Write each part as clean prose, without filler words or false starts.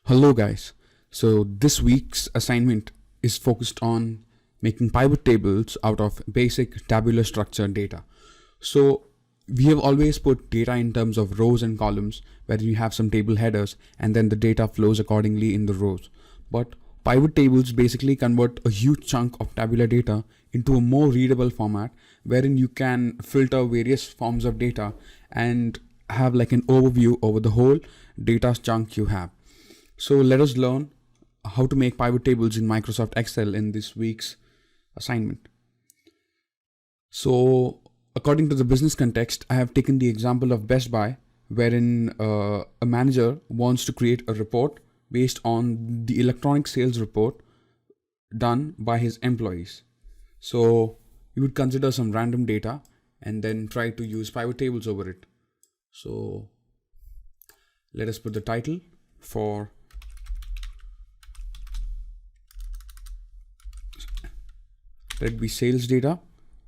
Hello guys. So this week's assignment is focused on making pivot tables out of basic tabular structure data. So we have always put data in terms of rows and columns where you have some table headers and then the data flows accordingly in the rows. But pivot tables basically convert a huge chunk of tabular data into a more readable format wherein you can filter various forms of data and have like an overview over the whole data chunk you have. So let us learn how to make pivot tables in Microsoft Excel in this week's assignment. So according to the business context, I have taken the example of Best Buy, wherein a manager wants to create a report based on the electronic sales report done by his employees. So you would consider some random data and then try to use pivot tables over it. So let us put the title for let it be sales data.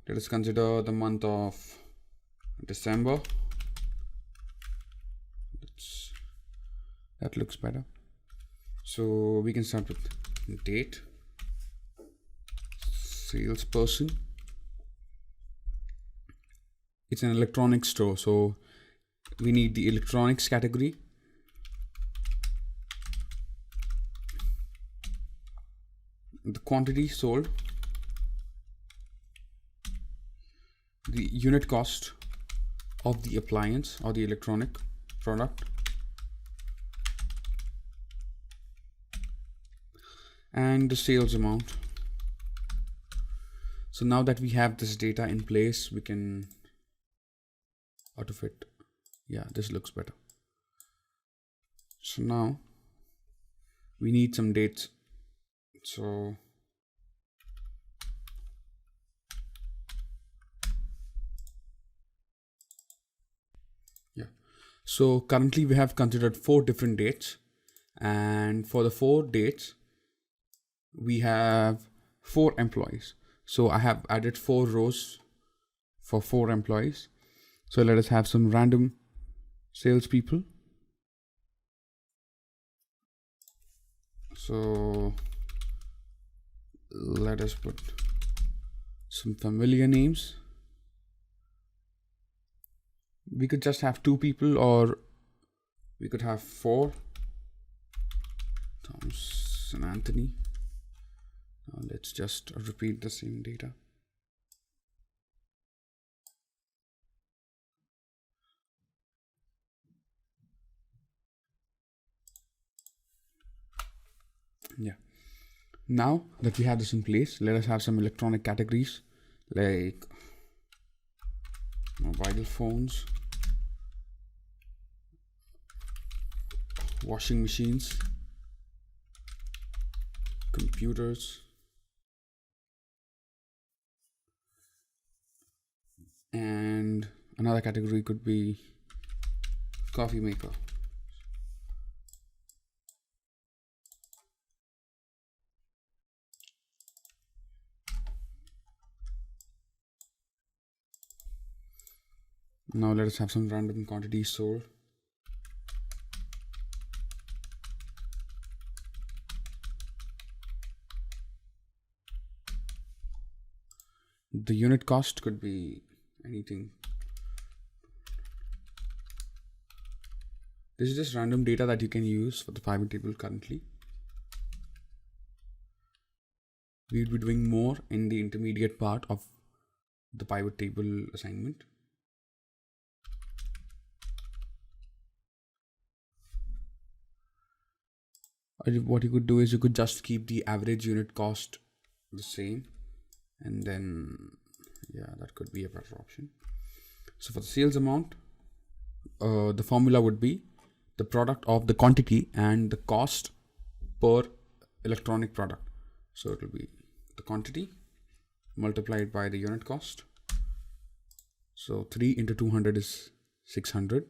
Let us consider the month of December. That looks better. So we can start with date, salesperson. It's an electronics store, so we need the electronics category. The quantity sold, the unit cost of the appliance or the electronic product, and the sales amount. So now that we have this data in place, we can autofit. Yeah, this looks better. So now we need some dates. So So currently we have considered 4 different dates, and for the 4 dates we have 4 employees. So I have added 4 rows for 4 employees. So let us have some random salespeople. So let us put some familiar names. We could just have 2 people, or we could have 4. Thomas and Anthony. Now let's just repeat the same data. Yeah. Now that we have this in place, let us have some electronic categories like mobile phones, washing machines, computers, and another category could be coffee maker. Now let us have some random quantities sold. The unit cost could be anything. This is just random data that you can use for the pivot table currently. We will be doing more in the intermediate part of the pivot table assignment. What you could do is you could just keep the average unit cost the same, and then yeah, that could be a better option. So for the sales amount, the formula would be the product of the quantity and the cost per electronic product. So it will be the quantity multiplied by the unit cost. So 3 into 200 is 600.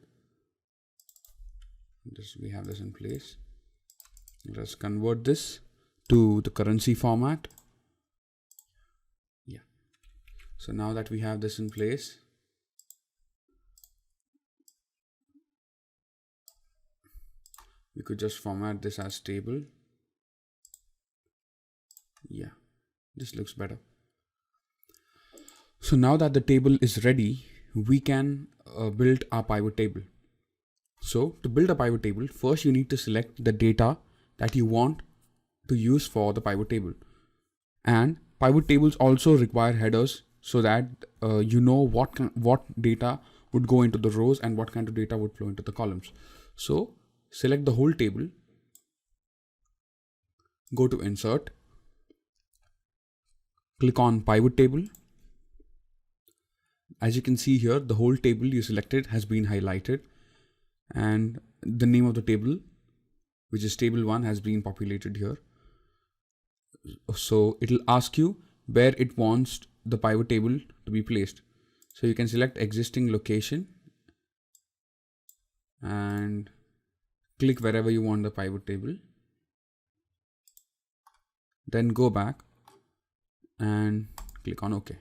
We have this in place. Let's convert this to the currency format. Yeah. So now that we have this in place, we could just format this as table. Yeah, this looks better. So now that the table is ready, we can build our pivot table. So to build a pivot table, first you need to select the data that you want to use for the pivot table. And pivot tables also require headers so that you know what data would go into the rows and what kind of data would flow into the columns. So select the whole table, go to insert, click on pivot table. As you can see here, the whole table you selected has been highlighted, and the name of the table, which is table 1, has been populated here. So it'll ask you where it wants the pivot table to be placed. So you can select existing location and click wherever you want the pivot table. Then go back and click on OK.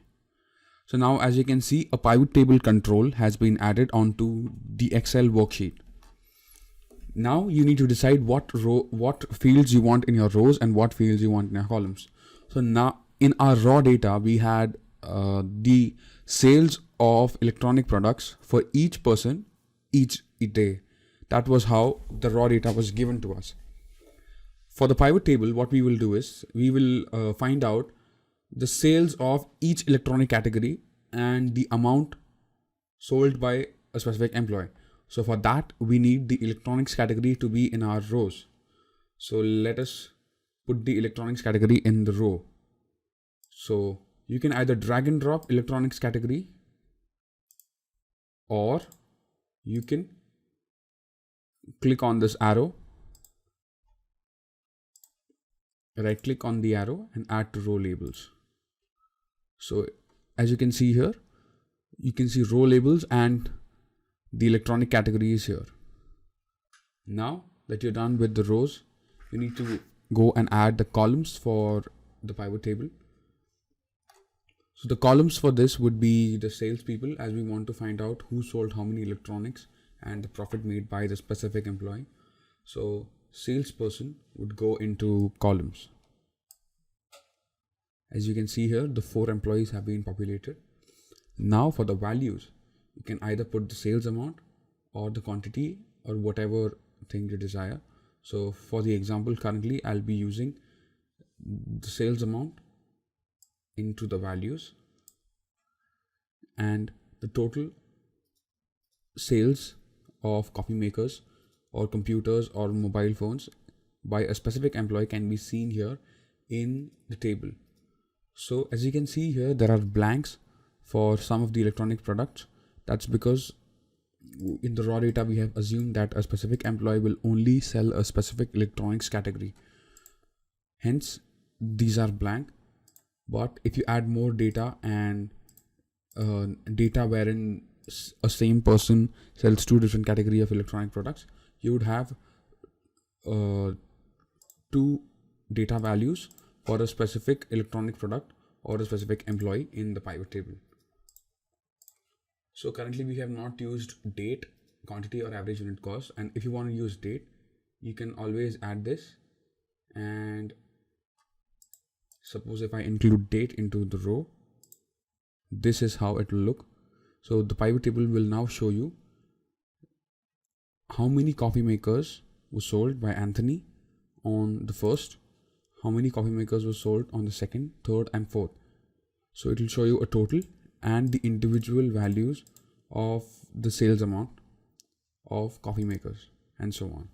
So now, as you can see, a pivot table control has been added onto the Excel worksheet. Now you need to decide what fields you want in your rows and what fields you want in your columns. So now in our raw data, we had the sales of electronic products for each person each day. That was how the raw data was given to us. For the pivot table, what we will do is we will find out the sales of each electronic category and the amount sold by a specific employee. So for that, we need the electronics category to be in our rows. So let us put the electronics category in the row. So you can either drag and drop electronics category, or you can click on this arrow, right click on the arrow and add to row labels. So as you can see here, you can see row labels and the electronic category is here. Now that you're done with the rows, you need to go and add the columns for the pivot table. So the columns for this would be the salespeople, as we want to find out who sold how many electronics and the profit made by the specific employee. So salesperson would go into columns. As you can see here, the 4 employees have been populated. Now for the values, you can either put the sales amount or the quantity or whatever thing you desire. So for the example, currently I'll be using the sales amount into the values and the total sales of coffee makers or computers or mobile phones by a specific employee can be seen here in the table. So as you can see here, there are blanks for some of the electronic products. That's because in the raw data, we have assumed that a specific employee will only sell a specific electronics category. Hence, these are blank. But if you add more data and data wherein a same person sells 2 different categories of electronic products, you would have 2 data values for a specific electronic product or a specific employee in the pivot table. So currently we have not used date, quantity or average unit cost. And if you want to use date, you can always add this. And suppose if I include date into the row, this is how it will look. So the pivot table will now show you how many coffee makers were sold by Anthony on the 1st, how many coffee makers were sold on the 2nd, 3rd and 4th. So it will show you a total and the individual values of the sales amount of coffee makers and so on.